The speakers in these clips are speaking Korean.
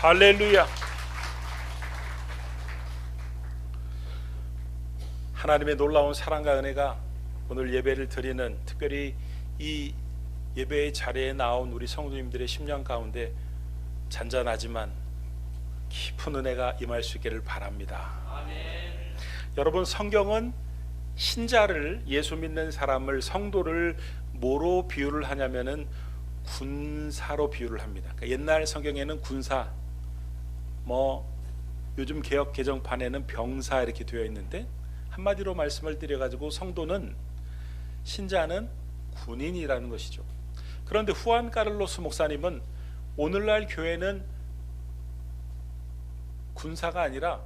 할렐루야. 하나님의 놀라운 사랑과 은혜가 오늘 예배를 드리는, 특별히 이 예배의 자리에 나온 우리 성도님들의 심령 가운데 잔잔하지만 깊은 은혜가 임할 수 있기를 바랍니다. 아멘. 여러분, 성경은 신자를, 예수 믿는 사람을, 성도를 뭐로 비유를 하냐면은 군사로 비유를 합니다. 그러니까 옛날 성경에는 군사, 요즘 개역 개정판에는 병사 이렇게 되어 있는데, 한마디로 말씀을 드려가지고 성도는, 신자는 군인이라는 것이죠. 그런데 후안 카를로스 목사님은 오늘날 교회는 군사가 아니라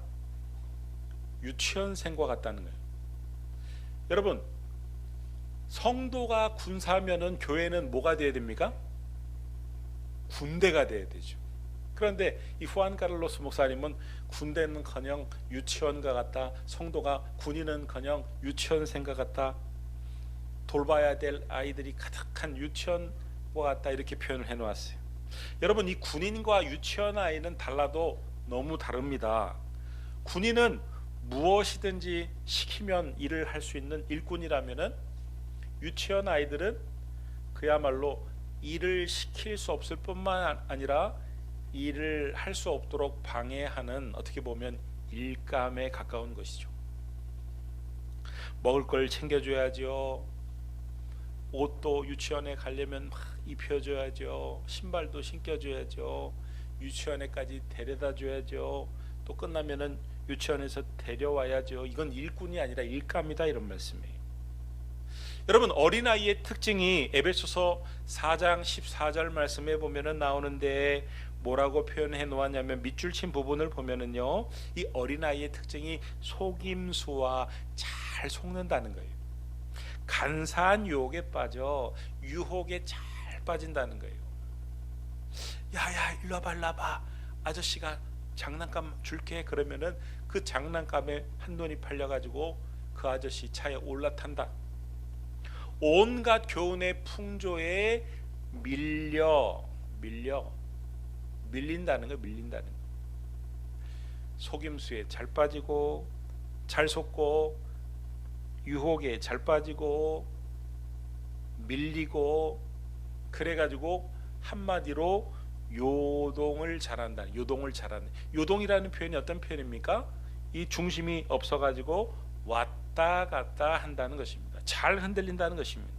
유치원생과 같다는 거예요. 여러분, 성도가 군사면은 교회는 뭐가 돼야 됩니까? 군대가 돼야 되죠. 그런데 이 후안 카를로스 목사님은 군대는커녕 유치원과 같다, 성도가, 군인은커녕 유치원생과 같다, 돌봐야 될 아이들이 가득한 유치원과 같다, 이렇게 표현을 해놓았어요. 여러분, 이 군인과 유치원 아이는 달라도 너무 다릅니다. 군인은 무엇이든지 시키면 일을 할 수 있는 일꾼이라면은, 유치원 아이들은 그야말로 일을 시킬 수 없을 뿐만 아니라 일을 할 수 없도록 방해하는, 어떻게 보면 일감에 가까운 것이죠. 먹을 걸 챙겨줘야죠. 옷도 유치원에 가려면 막 입혀줘야죠. 신발도 신겨줘야죠. 유치원에까지 데려다 줘야죠. 또 끝나면은 유치원에서 데려와야죠. 이건 일꾼이 아니라 일감이다, 이런 말씀이에요. 여러분, 어린아이의 특징이 에베소서 4장 14절 말씀에 보면은 나오는데, 뭐라고 표현해 놓았냐면, 밑줄 친 부분을 보면은요, 이 어린아이의 특징이 속임수와 잘 속는다는 거예요. 간사한 유혹에 빠져 유혹에 잘 빠진다는 거예요. 야야, 일로 와봐, 일로 와봐, 아저씨가 장난감 줄게. 그러면은 그 장난감에 한눈이 팔려가지고 그 아저씨 차에 올라탄다. 온갖 교훈의 풍조에 밀린다는 거예요. 밀린다는 거예요. 속임수에 잘 빠지고, 잘 속고, 유혹에 잘 빠지고, 밀리고, 그래가지고 한마디로 요동을 잘한다. 요동을 잘하는. 요동이라는 표현이 어떤 표현입니까? 이 중심이 없어가지고 왔다 갔다 한다는 것입니다. 잘 흔들린다는 것입니다.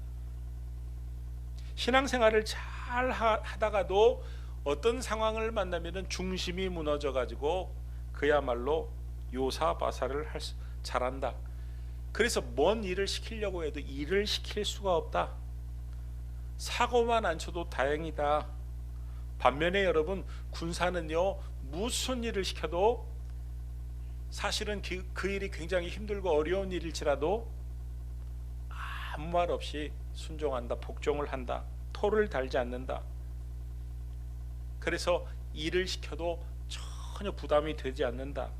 신앙생활을 잘 하다가도 어떤 상황을 만나면은 중심이 무너져가지고 그야말로 요사바사를 잘한다. 그래서 뭔 일을 시키려고 해도 일을 시킬 수가 없다. 사고만 안 쳐도 다행이다. 반면에 여러분, 군사는요, 무슨 일을 시켜도 사실은 그 일이 굉장히 힘들고 어려운 일일지라도 아무 말 없이 순종한다, 복종을 한다, 토를 달지 않는다. 그래서 일을 시켜도 전혀 부담이 되지 않는다.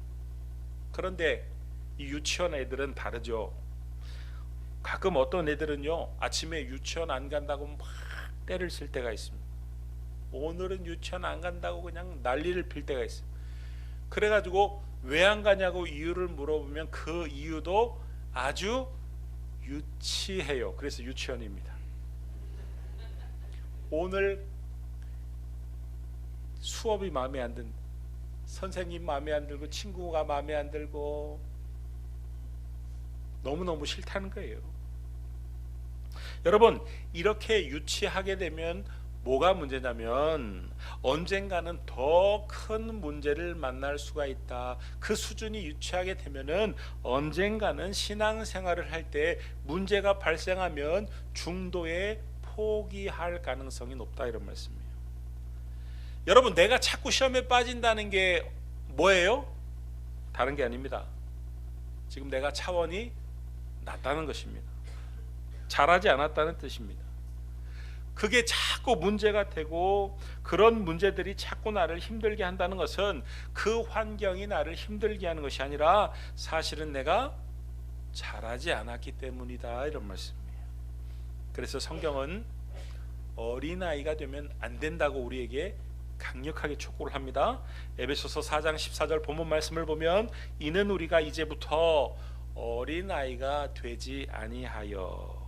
그런데 이 유치원 애들은 다르죠. 가끔 어떤 애들은요, 아침에 유치원 안 간다고 막 떼를 쓸 때가 있습니다. 오늘은 유치원 안 간다고 그냥 난리를 필 때가 있어요. 그래가지고 왜 안 가냐고 이유를 물어보면 그 이유도 아주 유치해요. 그래서 유치원입니다. 오늘 수업이 마음에 안 든, 선생님 마음에 안 들고, 친구가 마음에 안 들고, 너무너무 싫다는 거예요. 여러분, 이렇게 유치하게 되면 뭐가 문제냐면, 언젠가는 더 큰 문제를 만날 수가 있다. 그 수준이 유치하게 되면은 언젠가는 신앙생활을 할 때 문제가 발생하면 중도에 포기할 가능성이 높다, 이런 말씀이에요. 여러분, 내가 자꾸 시험에 빠진다는 게 뭐예요? 다른 게 아닙니다. 지금 내가 차원이 낮다는 것입니다. 잘하지 않았다는 뜻입니다. 그게 자꾸 문제가 되고, 그런 문제들이 자꾸 나를 힘들게 한다는 것은 그 환경이 나를 힘들게 하는 것이 아니라 사실은 내가 잘하지 않았기 때문이다, 이런 말씀이에요. 그래서 성경은 어린아이가 되면 안 된다고 우리에게 강력하게 촉구를 합니다. 에베소서 4장 14절 본문 말씀을 보면 이는 우리가 이제부터 어린아이가 되지 아니하여.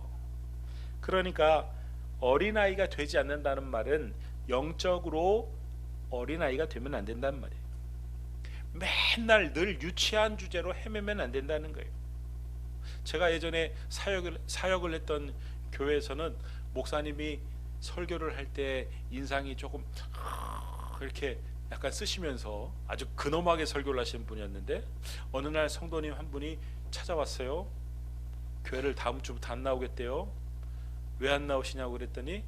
그러니까 어린아이가 되지 않는다는 말은 영적으로 어린아이가 되면 안 된다는 말이에요. 맨날 늘 유치한 주제로 헤매면 안 된다는 거예요. 제가 예전에 사역을 했던 교회에서는 목사님이 설교를 할 때 인상이 조금 이렇게 약간 쓰시면서 아주 근엄하게 설교를 하시는 분이었는데, 어느 날 성도님 한 분이 찾아왔어요. 교회를 다음 주부터 안 나오겠대요. 왜 안 나오시냐고 그랬더니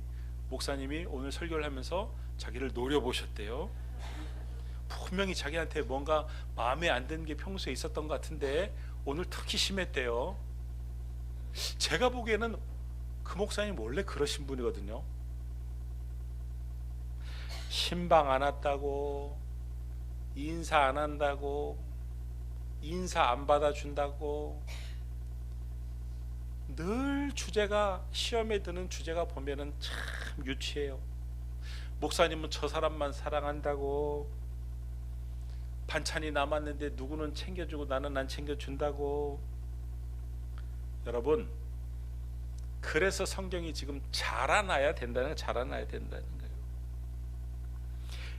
목사님이 오늘 설교를 하면서 자기를 노려보셨대요. 분명히 자기한테 뭔가 마음에 안 드는 게 평소에 있었던 것 같은데 오늘 특히 심했대요. 제가 보기에는 그 목사님 원래 그러신 분이거든요. 신방 안 왔다고, 인사 안 한다고, 인사 안 받아준다고, 늘 주제가, 시험에 드는 주제가 보면은 참 유치해요. 목사님은 저 사람만 사랑한다고, 반찬이 남았는데 누구는 챙겨주고 나는 안 챙겨준다고. 여러분, 그래서 성경이 지금 자라나야 된다는 거예요.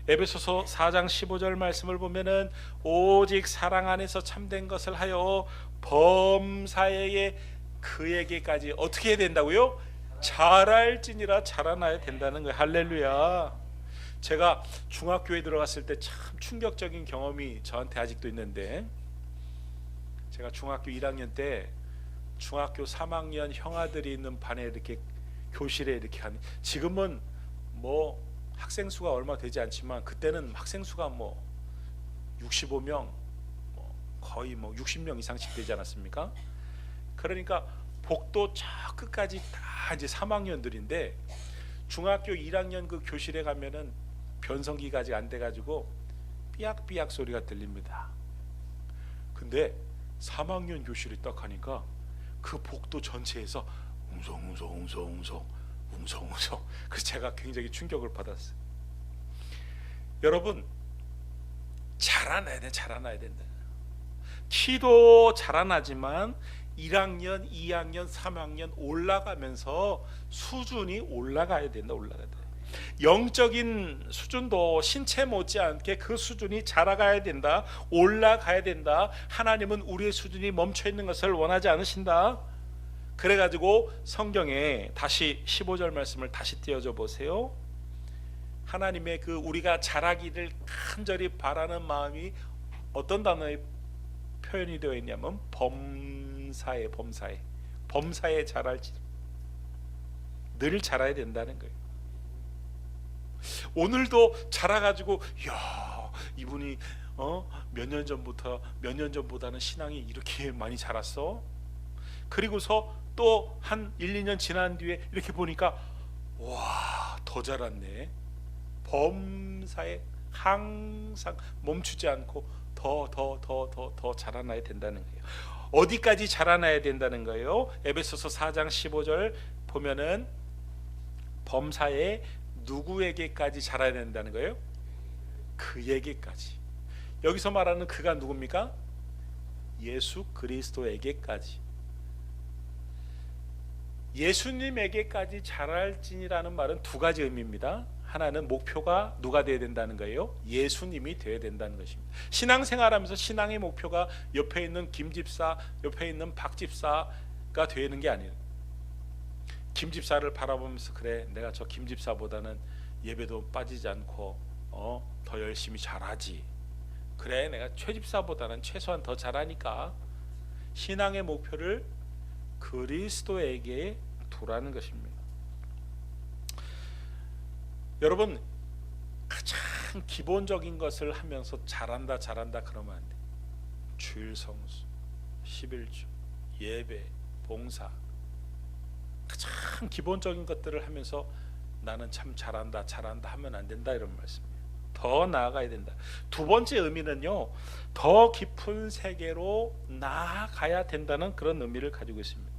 에베소서 4장 15절 말씀을 보면은 오직 사랑 안에서 참된 것을 하여 범사에 그에게까지 어떻게 해야 된다고요? 자랄지니라. 자라나야 된다는 거예요. 할렐루야. 제가 중학교에 들어갔을 때 참 충격적인 경험이 저한테 아직도 있는데, 제가 중학교 1학년 때 중학교 3학년 형아들이 있는 반에 이렇게 교실에 이렇게 지금은 뭐 학생 수가 얼마 되지 않지만 그때는 학생 수가 뭐 65명, 뭐 거의 뭐 60명 이상씩 되지 않았습니까? 그러니까 복도 저 끝까지 다 이제 3학년들인데 중학교 1학년 그 교실에 가면은 변성기가 아직 안 돼가지고 삐약삐약 소리가 들립니다. 근데 3학년 교실이 딱 하니까 그 복도 전체에서 웅성웅성 그래서 제가 굉장히 충격을 받았어요. 여러분, 자라나야 된다. 키도 자라나지만 1학년, 2학년, 3학년 올라가면서 수준이 올라가야 된다. 영적인 수준도 신체 못지않게 그 수준이 자라가야 된다. 올라가야 된다. 하나님은 우리의 수준이 멈춰 있는 것을 원하지 않으신다. 그래가지고 성경에 다시 15절 말씀을 다시 띄워줘 보세요. 하나님의 그 우리가 자라기를 간절히 바라는 마음이 어떤 단어에 표현이 되어 있냐면 범사에 자랄지, 늘 자라야 된다는 거예요. 오늘도 자라가지고 야 이분이 몇 년 전보다는 신앙이 이렇게 많이 자랐어. 그리고서 또 한 1, 2년 지난 뒤에 이렇게 보니까 와, 더 자랐네. 범사에 항상 멈추지 않고 더 자라나야 된다는 거예요. 어디까지 자라나야 된다는 거예요? 에베소서 4장 15절 보면은 범사에 누구에게까지 자라야 된다는 거예요? 그에게까지. 여기서 말하는 그가 누굽니까? 예수 그리스도에게까지. 예수님에게까지 자랄지니라는 말은 두 가지 의미입니다. 하나는 목표가 누가 되어야 된다는 거예요? 예수님이 되어야 된다는 것입니다. 신앙생활하면서 신앙의 목표가 옆에 있는 김집사, 옆에 있는 박집사가 되는 게 아니에요. 김집사를 바라보면서 그래, 내가 저 김집사보다는 예배도 빠지지 않고 더 열심히 잘하지. 그래, 내가 최집사보다는 최소한 더 잘하니까. 신앙의 목표를 그리스도에게 두라는 것입니다. 여러분, 가장 기본적인 것을 하면서 잘한다 그러면 안 돼. 주일 성수, 11조, 예배, 봉사, 가장 기본적인 것들을 하면서 나는 참 잘한다 하면 안 된다, 이런 말씀이에요. 더 나아가야 된다. 두 번째 의미는요, 더 깊은 세계로 나아가야 된다는 그런 의미를 가지고 있습니다.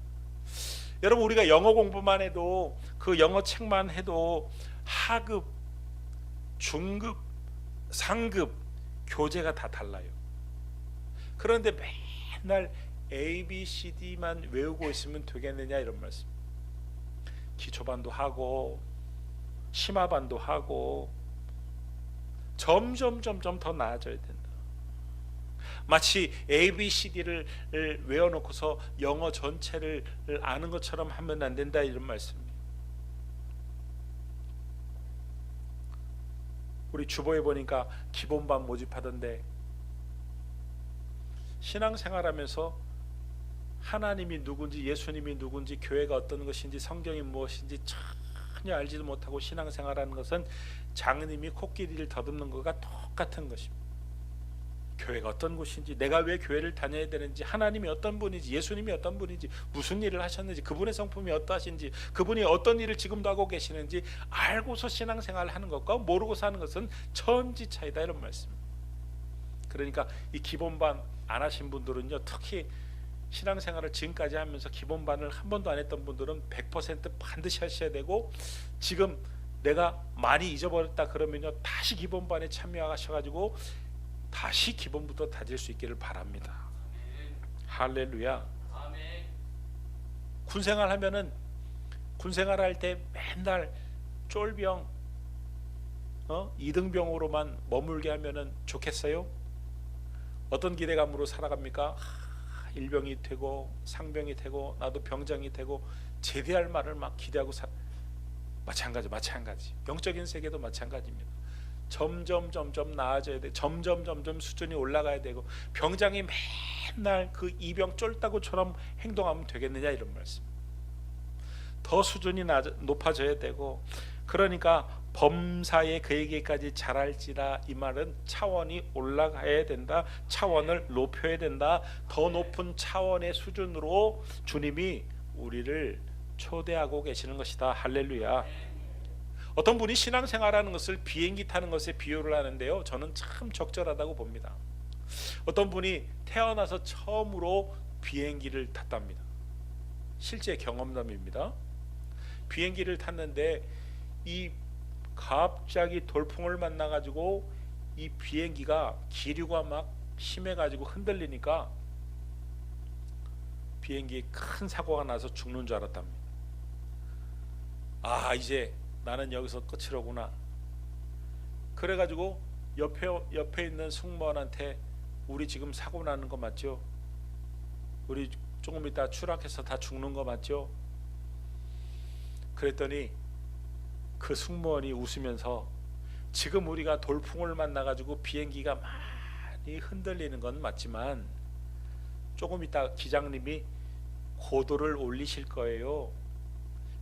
여러분, 우리가 영어 공부만 해도, 그 영어 책만 해도 하급, 중급, 상급 교재가 다 달라요. 그런데 맨날 A, B, C, D만 외우고 있으면 되겠느냐 이런 말씀. 기초반도 하고 심화반도 하고 점점 더 나아져야 된다. 마치 A, B, C, D를 외워놓고서 영어 전체를 아는 것처럼 하면 안 된다 이런 말씀이에요. 우리 주보에 보니까 기본반 모집하던데 신앙생활하면서 하나님이 누군지, 예수님이 누군지, 교회가 어떤 것인지, 성경이 무엇인지 전혀 알지도 못하고 신앙생활하는 것은 장님이 코끼리를 더듬는 것과 똑같은 것입니다. 교회가 어떤 곳인지, 내가 왜 교회를 다녀야 되는지, 하나님이 어떤 분인지, 예수님이 어떤 분인지, 무슨 일을 하셨는지, 그분의 성품이 어떠하신지, 그분이 어떤 일을 지금도 하고 계시는지 알고서 신앙생활을 하는 것과 모르고 사는 것은 천지 차이다 이런 말씀입니다. 그러니까 이 기본반 안 하신 분들은요, 특히 신앙생활을 지금까지 하면서 기본반을 한 번도 안 했던 분들은 100% 반드시 하셔야 되고, 지금 내가 많이 잊어버렸다 그러면요, 다시 기본반에 참여하셔가지고 다시 기본부터 다질 수 있기를 바랍니다. 할렐루야. 군생활 하면은, 군생활 할 때 맨날 쫄병 2등병으로만 머물게 하면은 좋겠어요? 어떤 기대감으로 살아갑니까? 일병이 되고 상병이 되고 나도 병장이 되고 제대할 말을 막 기대하고 마찬가지. 영적인 세계도 마찬가지입니다. 점점 나아져야 돼. 점점 수준이 올라가야 되고, 병장이 맨날 그 이병 쫄따구처럼 행동하면 되겠느냐 이런 말씀. 더 수준이 높아져야 되고, 그러니까 범사에 그에게까지 잘할지라, 이 말은 차원이 올라가야 된다. 차원을 높여야 된다. 더 높은 차원의 수준으로 주님이 우리를 초대하고 계시는 것이다. 할렐루야. 어떤 분이 신앙생활하는 것을 비행기 타는 것에 비유를 하는데요, 저는 참 적절하다고 봅니다. 어떤 분이 태어나서 처음으로 비행기를 탔답니다. 실제 경험담입니다. 비행기를 탔는데 이 갑자기 돌풍을 만나가지고 이 비행기가 기류가 막 심해가지고 흔들리니까 비행기에 큰 사고가 나서 죽는 줄 알았답니다. 아, 이제 나는 여기서 끝이로구나. 그래가지고 옆에 있는 승무원한테 우리 지금 사고 나는 거 맞죠? 우리 조금 이따 추락해서 다 죽는 거 맞죠? 그랬더니 그 승무원이 웃으면서, 지금 우리가 돌풍을 만나가지고 비행기가 많이 흔들리는 건 맞지만 조금 이따 기장님이 고도를 올리실 거예요.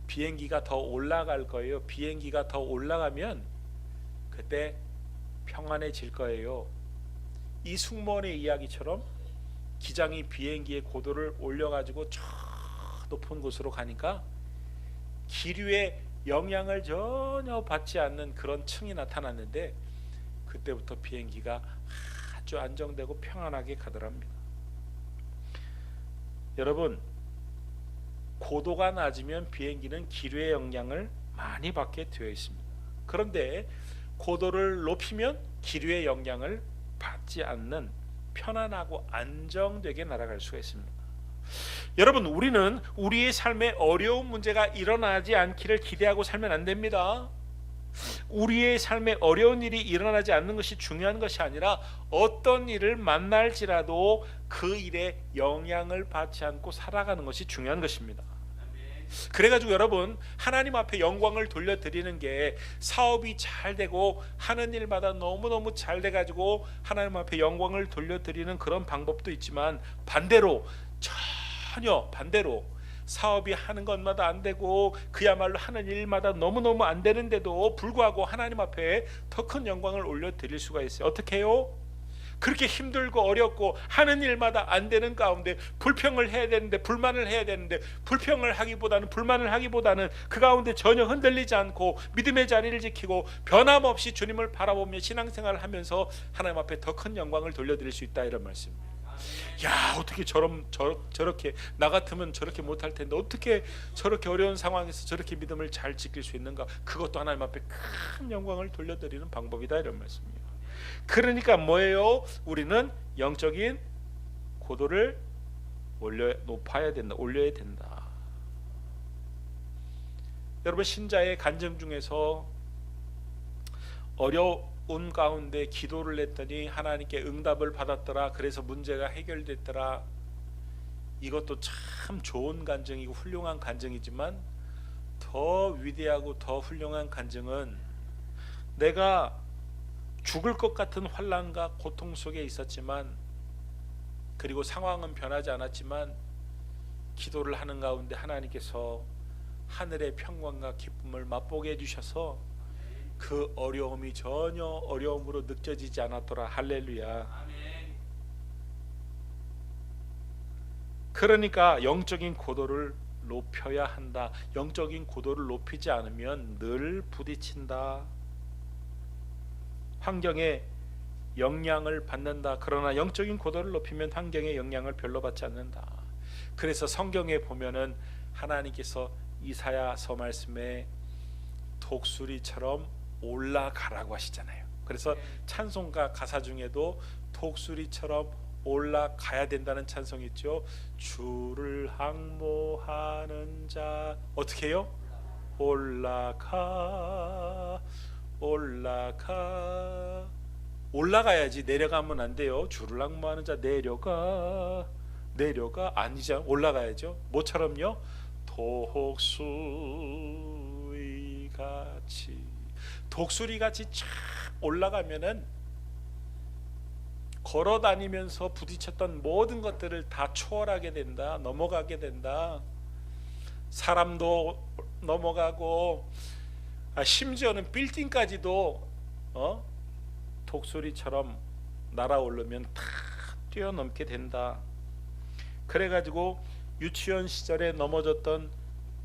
비행기가 더 올라갈 거예요. 비행기가 더 올라가면 그때 평안해질 거예요. 이 승무원의 이야기처럼 기장이 비행기의 고도를 올려가지고 저 높은 곳으로 가니까 기류의 영향을 전혀 받지 않는 그런 층이 나타났는데, 그때부터 비행기가 아주 안정되고 평안하게 가더랍니다. 여러분, 고도가 낮으면 비행기는 기류의 영향을 많이 받게 되어 있습니다. 그런데 고도를 높이면 기류의 영향을 받지 않는 편안하고 안정되게 날아갈 수가 있습니다. 여러분, 우리는 우리의 삶에 어려운 문제가 일어나지 않기를 기대하고 살면 안 됩니다. 우리의 삶에 어려운 일이 일어나지 않는 것이 중요한 것이 아니라, 어떤 일을 만날지라도 그 일에 영향을 받지 않고 살아가는 것이 중요한 것입니다. 그래가지고 여러분, 하나님 앞에 영광을 돌려드리는 게, 사업이 잘 되고 하는 일마다 너무너무 잘 돼가지고 하나님 앞에 영광을 돌려드리는 그런 방법도 있지만, 전혀 반대로 사업이 하는 것마다 안 되고 그야말로 하는 일마다 너무너무 안 되는데도 불구하고 하나님 앞에 더 큰 영광을 올려드릴 수가 있어요. 어떻게 해요? 그렇게 힘들고 어렵고 하는 일마다 안 되는 가운데 불평을 해야 되는데, 불만을 해야 되는데, 불평을 하기보다는, 불만을 하기보다는 그 가운데 전혀 흔들리지 않고 믿음의 자리를 지키고 변함없이 주님을 바라보며 신앙생활을 하면서 하나님 앞에 더 큰 영광을 돌려드릴 수 있다, 이런 말씀입니다. 야, 어떻게 저렇게 나 같으면 저렇게 못할 텐데 어떻게 저렇게 어려운 상황에서 저렇게 믿음을 잘 지킬 수 있는가? 그것도 하나님 앞에 큰 영광을 돌려드리는 방법이다, 이런 말씀이에요. 그러니까 뭐예요? 우리는 영적인 고도를 높아야 된다, 올려야 된다. 여러분, 신자의 간증 중에서 어려운 가운데 기도를 했더니 하나님께 응답을 받았더라, 그래서 문제가 해결됐더라, 이것도 참 좋은 간증이고 훌륭한 간증이지만 더 위대하고 더 훌륭한 간증은 내가 죽을 것 같은 환난과 고통 속에 있었지만, 그리고 상황은 변하지 않았지만 기도를 하는 가운데 하나님께서 하늘의 평강과 기쁨을 맛보게 해주셔서 그 어려움이 전혀 어려움으로 느껴지지 않았더라. 할렐루야. 그러니까 영적인 고도를 높여야 한다. 영적인 고도를 높이지 않으면 늘 부딪힌다. 환경에 영향을 받는다. 그러나 영적인 고도를 높이면 환경의 영향을 별로 받지 않는다. 그래서 성경에 보면은 하나님께서 이사야서 말씀에 독수리처럼 올라가라고 하시잖아요. 그래서 찬송가 가사 중에도 독수리처럼 올라가야 된다는 찬송이 있죠. 주를 항모하는 자 어떻게 해요? 올라가야지 내려가면 안 돼요. 주를 항모하는 자 내려가 아니죠. 올라가야죠. 뭐처럼요? 독수리같이 쫙 올라가면은 걸어 다니면서 부딪혔던 모든 것들을 다 초월하게 된다. 넘어가게 된다. 사람도 넘어가고 심지어는 빌딩까지도 독수리처럼 날아오르면 다 뛰어넘게 된다. 그래가지고 유치원 시절에 넘어졌던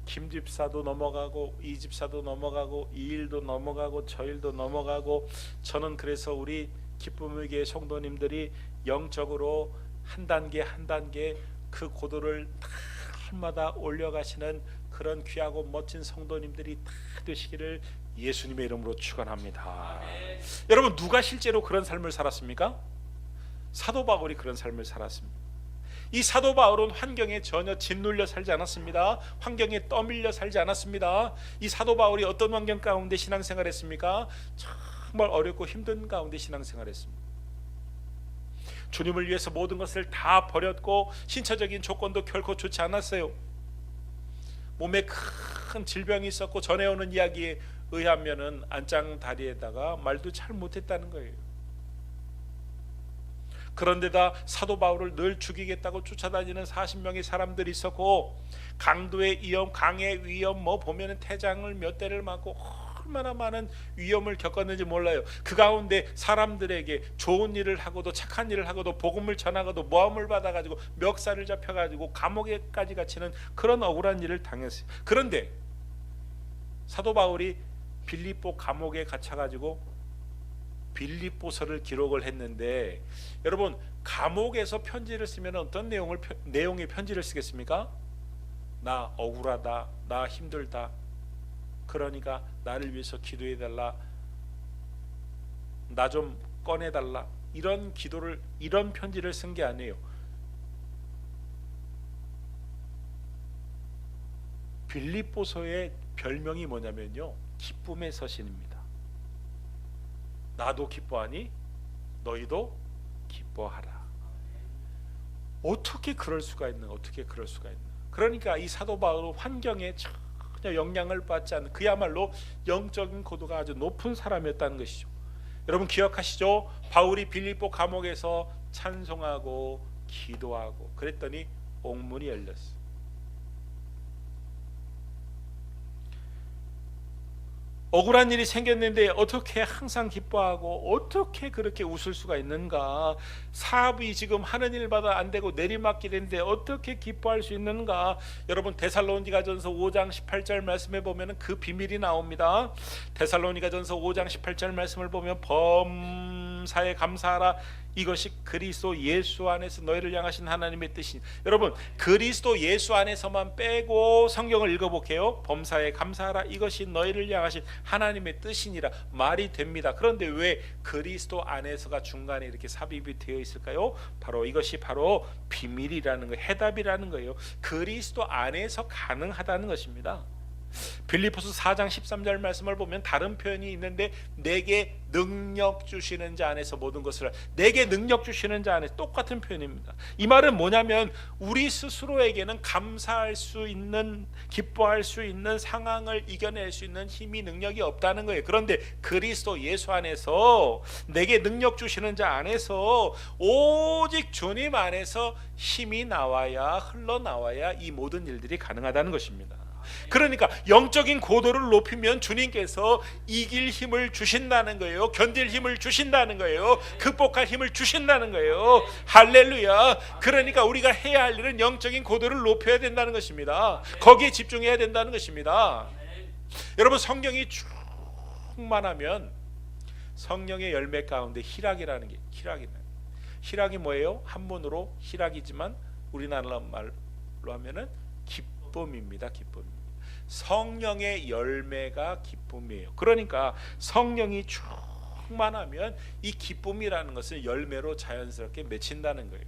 김 집사도 넘어가고 이 집사도 넘어가고 이 일도 넘어가고 저 일도 넘어가고, 저는 그래서 우리 기쁨의 교회 성도님들이 영적으로 한 단계 한 단계 그 고도를 날마다 올려가시는 그런 귀하고 멋진 성도님들이 다 되시기를 예수님의 이름으로 축원합니다. 여러분, 누가 실제로 그런 삶을 살았습니까? 사도 바울이 그런 삶을 살았습니다. 이 사도 바울은 환경에 전혀 짓눌려 살지 않았습니다. 환경에 떠밀려 살지 않았습니다. 이 사도 바울이 어떤 환경 가운데 신앙생활했습니까? 정말 어렵고 힘든 가운데 신앙생활했습니다. 주님을 위해서 모든 것을 다 버렸고 신체적인 조건도 결코 좋지 않았어요. 몸에 큰 질병이 있었고 전해오는 이야기에 의하면은 안장다리에다가 말도 잘 못했다는 거예요. 그런데다 사도 바울을 늘 죽이겠다고 쫓아다니는 40명의 사람들이 있었고, 강도의 위험, 강의 위험, 보면은 태장을 몇 대를 맞고 얼마나 많은 위험을 겪었는지 몰라요. 그 가운데 사람들에게 좋은 일을 하고도 착한 일을 하고도 복음을 전하고도 모함을 받아가지고 멱살을 잡혀가지고 감옥에까지 갇히는 그런 억울한 일을 당했어요. 그런데 사도 바울이 빌립보 감옥에 갇혀가지고 빌립보서를 기록을 했는데, 여러분, 감옥에서 편지를 쓰면 어떤 내용의 편지를 쓰겠습니까? 나 억울하다, 나 힘들다, 그러니까 나를 위해서 기도해달라, 나 좀 꺼내달라, 이런 편지를 쓴 게 아니에요. 빌립보서의 별명이 뭐냐면요, 기쁨의 서신입니다. 나도 기뻐하니 너희도 기뻐하라. 어떻게 그럴 수가 있나? 그러니까 이 사도 바울은 환경에 전혀 영향을 받지 않는 그야말로 영적인 고도가 아주 높은 사람이었다는 것이죠. 여러분 기억하시죠? 바울이 빌립보 감옥에서 찬송하고 기도하고 그랬더니 옥문이 열렸어요. 억울한 일이 생겼는데 어떻게 항상 기뻐하고 어떻게 그렇게 웃을 수가 있는가? 사업이 지금 하는 일마다 안 되고 내리막길인데 어떻게 기뻐할 수 있는가? 여러분 데살로니가전서 5장 18절 말씀에 보면 그 비밀이 나옵니다. 데살로니가전서 5장 18절 말씀을 보면 범사에 감사하라, 이것이 그리스도 예수 안에서 너희를 향하신 하나님의 뜻이니. 여러분, 그리스도 예수 안에서만 빼고 성경을 읽어볼게요. 범사에 감사하라, 이것이 너희를 향하신 하나님의 뜻이니라 말이 됩니다. 그런데 왜 그리스도 안에서가 중간에 이렇게 삽입이 되어 있을까요? 바로 이것이 바로 비밀이라는 거예요. 해답이라는 거예요. 그리스도 안에서 가능하다는 것입니다. 빌립보서 4장 13절 말씀을 보면 다른 표현이 있는데, 내게 능력 주시는 자 안에서 모든 것을, 내게 능력 주시는 자 안에서, 똑같은 표현입니다. 이 말은 뭐냐면 우리 스스로에게는 감사할 수 있는, 기뻐할 수 있는 상황을 이겨낼 수 있는 힘이, 능력이 없다는 거예요. 그런데 그리스도 예수 안에서, 내게 능력 주시는 자 안에서, 오직 주님 안에서 힘이 나와야, 흘러나와야 이 모든 일들이 가능하다는 것입니다. 그러니까 영적인 고도를 높이면 주님께서 이길 힘을 주신다는 거예요. 견딜 힘을 주신다는 거예요. 극복할 힘을 주신다는 거예요. 할렐루야. 그러니까 우리가 해야 할 일은 영적인 고도를 높여야 된다는 것입니다. 거기에 집중해야 된다는 것입니다. 여러분, 성령이 충만하면 성령의 열매 가운데 희락이라는 게, 희락이 뭐예요? 한문으로 희락이지만 우리나라 말로 하면은 기쁨입니다. 기쁨입니다. 성령의 열매가 기쁨이에요. 그러니까 성령이 충만하면 이 기쁨이라는 것을 열매로 자연스럽게 맺힌다는 거예요.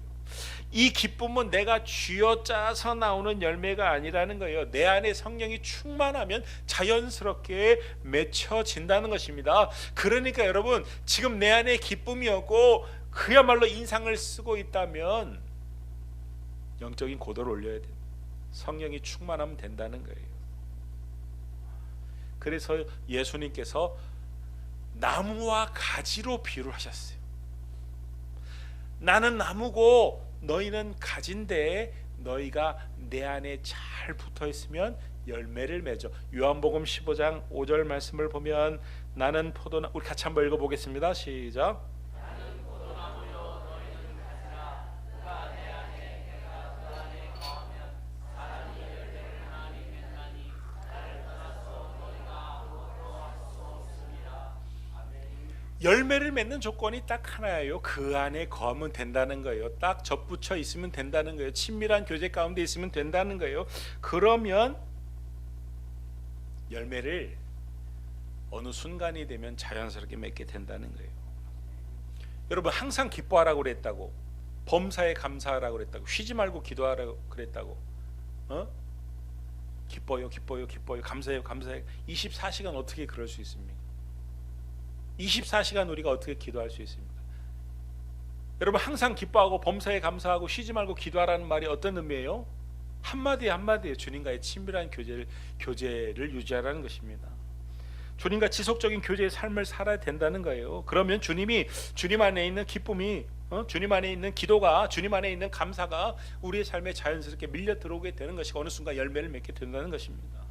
이 기쁨은 내가 쥐어짜서 나오는 열매가 아니라는 거예요. 내 안에 성령이 충만하면 자연스럽게 맺혀진다는 것입니다. 그러니까 여러분, 지금 내 안에 기쁨이 없고 그야말로 인상을 쓰고 있다면 영적인 고도를 올려야 돼요. 성령이 충만하면 된다는 거예요. 그래서 예수님께서 나무와 가지로 비유를 하셨어요. 나는 나무고 너희는 가지인데, 너희가 내 안에 잘 붙어 있으면 열매를 맺어. 요한복음 15장 5절 말씀을 보면, 나는 포도나무, 우리 같이 한번 읽어보겠습니다. 시작. 열매를 맺는 조건이 딱 하나예요. 그 안에 거하면 된다는 거예요. 딱 접붙여 있으면 된다는 거예요. 친밀한 교제 가운데 있으면 된다는 거예요. 그러면 열매를 어느 순간이 되면 자연스럽게 맺게 된다는 거예요. 여러분, 항상 기뻐하라고 그랬다고, 범사에 감사하라고 그랬다고, 쉬지 말고 기도하라고 그랬다고, 기뻐요, 기뻐요, 기뻐요, 감사해요, 감사해요. 24시간 어떻게 그럴 수 있습니까? 24시간 우리가 어떻게 기도할 수 있습니까? 여러분, 항상 기뻐하고 범사에 감사하고 쉬지 말고 기도하라는 말이 어떤 의미예요? 한마디에 한마디에 주님과의 친밀한 교제를 유지하라는 것입니다. 주님과 지속적인 교제의 삶을 살아야 된다는 거예요. 그러면 주님 안에 있는 기쁨이, 주님 안에 있는 기도가, 주님 안에 있는 감사가 우리의 삶에 자연스럽게 밀려 들어오게 되는 것이 어느 순간 열매를 맺게 된다는 것입니다.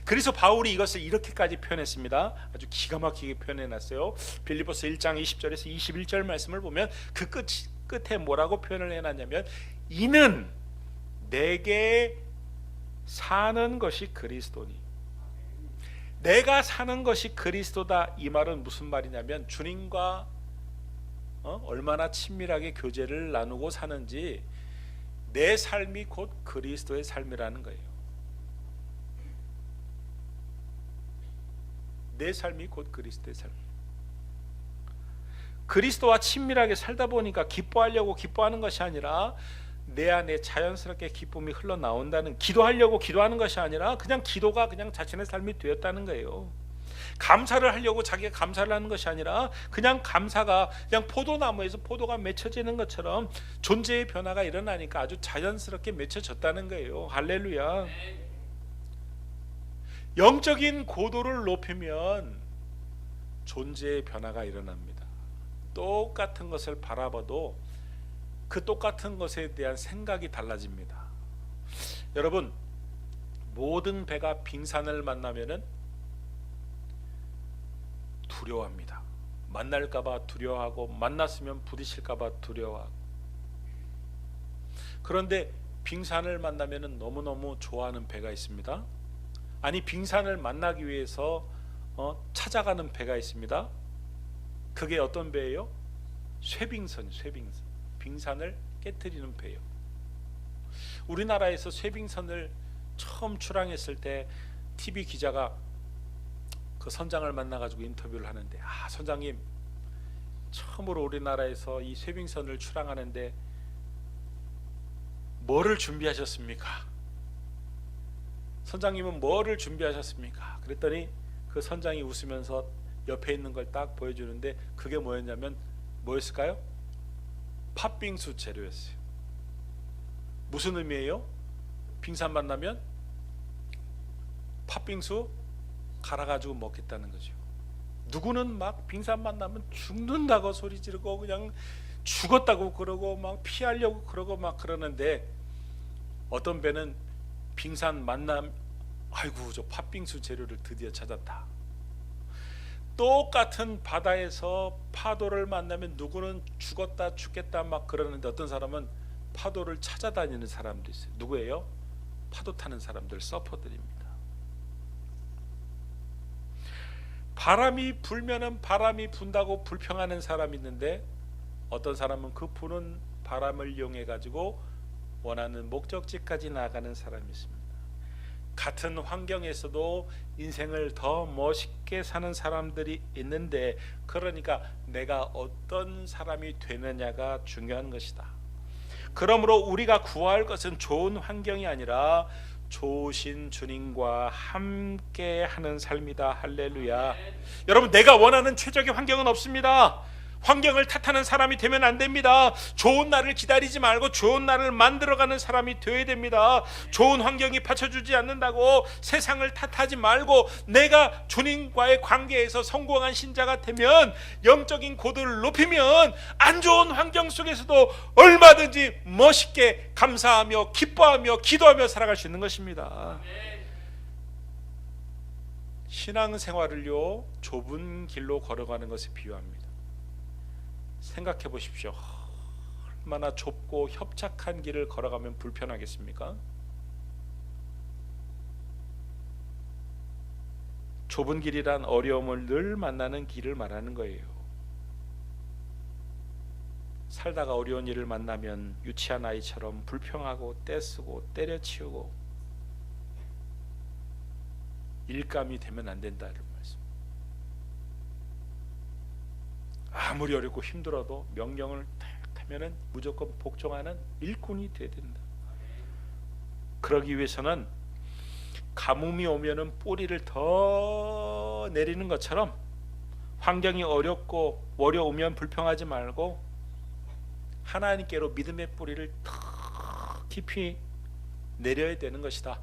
그래서 바울이 이것을 이렇게까지 표현했습니다. 아주 기가 막히게 표현해놨어요. 빌립보서 1장 20절에서 21절 말씀을 보면 그 끝에 뭐라고 표현을 해놨냐면, 이는 내게 사는 것이 그리스도니. 내가 사는 것이 그리스도다. 이 말은 무슨 말이냐면, 주님과 얼마나 친밀하게 교제를 나누고 사는지, 내 삶이 곧 그리스도의 삶이라는 거예요. 내 삶이 곧 그리스도의 삶. 그리스도와 친밀하게 살다 보니까 기뻐하려고 기뻐하는 것이 아니라 내 안에 자연스럽게 기쁨이 흘러나온다는, 기도하려고 기도하는 것이 아니라 그냥 기도가 그냥 자신의 삶이 되었다는 거예요. 감사를 하려고 자기가 감사를 하는 것이 아니라 그냥 감사가 그냥 포도나무에서 포도가 맺혀지는 것처럼 존재의 변화가 일어나니까 아주 자연스럽게 맺혀졌다는 거예요. 할렐루야. 영적인 고도를 높이면 존재의 변화가 일어납니다. 똑같은 것을 바라봐도 그 똑같은 것에 대한 생각이 달라집니다. 여러분, 모든 배가 빙산을 만나면은 두려워합니다. 만날까봐 두려워하고, 만났으면 부딪힐까봐 두려워하고. 그런데 빙산을 만나면은 너무너무 좋아하는 배가 있습니다. 아니, 빙산을 만나기 위해서 찾아가는 배가 있습니다. 그게 어떤 배예요? 쇠빙선, 빙산을 깨뜨리는 배요. 우리나라에서 쇠빙선을 처음 출항했을 때 TV 기자가 그 선장을 만나가지고 인터뷰를 하는데, 선장님, 처음으로 우리나라에서 이 쇠빙선을 출항하는데 뭐를 준비하셨습니까? 선장님은 뭐를 준비하셨습니까? 그랬더니 그 선장이 웃으면서 옆에 있는 걸 딱 보여주는데, 그게 뭐였냐면 뭐였을까요? 팥빙수 재료였어요. 무슨 의미예요? 빙산 만나면 팥빙수 갈아가지고 먹겠다는 거죠. 누구는 막 빙산 만나면 죽는다고 소리 지르고 그냥 죽었다고 그러고 막 피하려고 그러고 막 그러는데, 어떤 배는 빙산 만남, 아이고 저 팥빙수 재료를 드디어 찾았다. 똑같은 바다에서 파도를 만나면 누구는 죽었다 죽겠다 막 그러는데, 어떤 사람은 파도를 찾아다니는 사람도 있어요. 누구예요? 파도 타는 사람들, 서퍼들입니다. 바람이 불면은 바람이 분다고 불평하는 사람이 있는데, 어떤 사람은 그 부는 바람을 이용해 가지고 원하는 목적지까지 나아가는 사람이 있습니다. 같은 환경에서도 인생을 더 멋있게 사는 사람들이 있는데, 그러니까 내가 어떤 사람이 되느냐가 중요한 것이다. 그러므로 우리가 구할 것은 좋은 환경이 아니라 좋으신 주님과 함께 하는 삶이다. 할렐루야. 여러분, 내가 원하는 최적의 환경은 없습니다. 환경을 탓하는 사람이 되면 안 됩니다. 좋은 날을 기다리지 말고 좋은 날을 만들어가는 사람이 되어야 됩니다. 좋은 환경이 받쳐주지 않는다고 세상을 탓하지 말고, 내가 주님과의 관계에서 성공한 신자가 되면, 영적인 고도를 높이면 안 좋은 환경 속에서도 얼마든지 멋있게 감사하며 기뻐하며 기도하며 살아갈 수 있는 것입니다. 신앙생활을요, 좁은 길로 걸어가는 것에 비유합니다. 생각해 보십시오. 얼마나 좁고 협착한 길을 걸어가면 불편하겠습니까? 좁은 길이란 어려움을 늘 만나는 길을 말하는 거예요. 살다가 어려운 일을 만나면 유치한 아이처럼 불평하고 떼쓰고 때려치우고 일감이 되면 안 된다는 말씀. 아무리 어렵고 힘들어도 명령을 딱 하면은 무조건 복종하는 일꾼이 돼야 된다. 그러기 위해서는 가뭄이 오면은 뿌리를 더 내리는 것처럼, 환경이 어렵고 어려우면 불평하지 말고 하나님께로 믿음의 뿌리를 더 깊이 내려야 되는 것이다.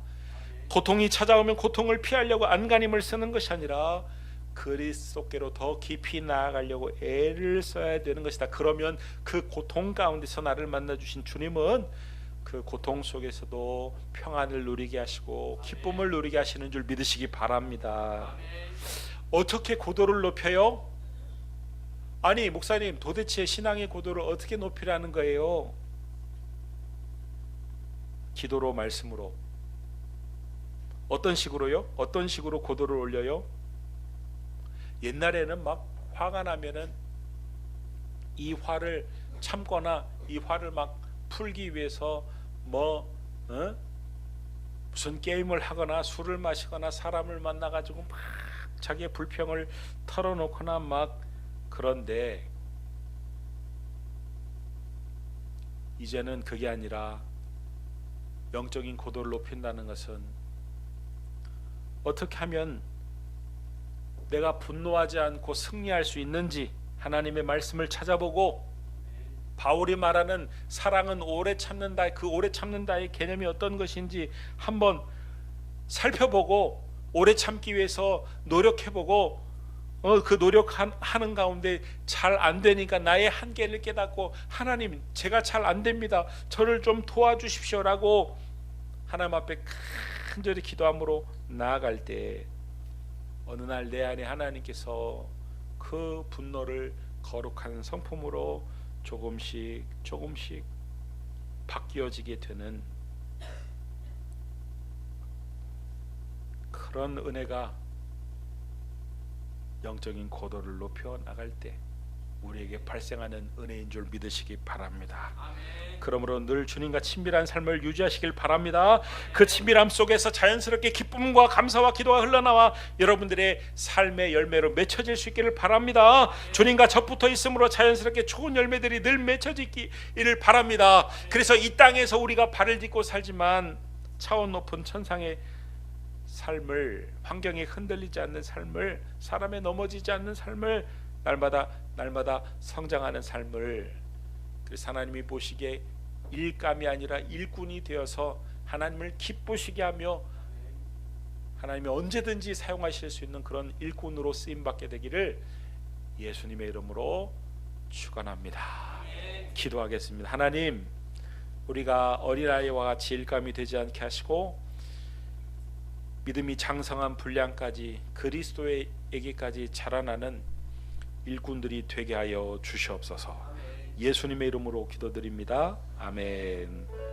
고통이 찾아오면 고통을 피하려고 안간힘을 쓰는 것이 아니라 그리스도께로 더 깊이 나아가려고 애를 써야 되는 것이다. 그러면 그 고통 가운데서 나를 만나주신 주님은 그 고통 속에서도 평안을 누리게 하시고 기쁨을 누리게 하시는 줄 믿으시기 바랍니다. 어떻게 고도를 높여요? 아니 목사님, 도대체 신앙의 고도를 어떻게 높이라는 거예요? 기도로, 말씀으로. 어떤 식으로요? 어떤 식으로 고도를 올려요? 옛날에는 막 화가 나면은 이 화를 참거나 이 화를 막 풀기 위해서 무슨 게임을 하거나 술을 마시거나 사람을 만나가지고 막 자기의 불평을 털어놓거나 막, 그런데 이제는 그게 아니라 영적인 고도를 높인다는 것은 어떻게 하면 내가 분노하지 않고 승리할 수 있는지 하나님의 말씀을 찾아보고, 바울이 말하는 사랑은 오래 참는다, 그 오래 참는다의 개념이 어떤 것인지 한번 살펴보고 오래 참기 위해서 노력해보고, 그 노력하는 가운데 잘 안 되니까 나의 한계를 깨닫고, 하나님 제가 잘 안 됩니다, 저를 좀 도와주십시오라고 하나님 앞에 간절히 기도함으로 나아갈 때, 어느 날 내 안에 하나님께서 그 분노를 거룩한 성품으로 조금씩 조금씩 바뀌어지게 되는 그런 은혜가 영적인 고도를 높여 나갈 때 우리에게 발생하는 은혜인 줄 믿으시기 바랍니다. 그러므로 늘 주님과 친밀한 삶을 유지하시길 바랍니다. 그 친밀함 속에서 자연스럽게 기쁨과 감사와 기도가 흘러나와 여러분들의 삶의 열매로 맺혀질 수 있기를 바랍니다. 주님과 접붙어 있으므로 자연스럽게 좋은 열매들이 늘 맺혀지기를 바랍니다. 그래서 이 땅에서 우리가 발을 딛고 살지만 차원 높은 천상의 삶을, 환경에 흔들리지 않는 삶을, 사람에 넘어지지 않는 삶을, 날마다 성장하는 삶을, 그래서 하나님이 보시기에 일감이 아니라 일꾼이 되어서 하나님을 기쁘시게 하며 하나님이 언제든지 사용하실 수 있는 그런 일꾼으로 쓰임받게 되기를 예수님의 이름으로 축원합니다. 기도하겠습니다. 하나님, 우리가 어린아이와 같이 일감이 되지 않게 하시고 믿음이 장성한 분량까지 그리스도에게까지 자라나는 일꾼들이 되게 하여 주시옵소서. 예수님의 이름으로 기도드립니다. 아멘.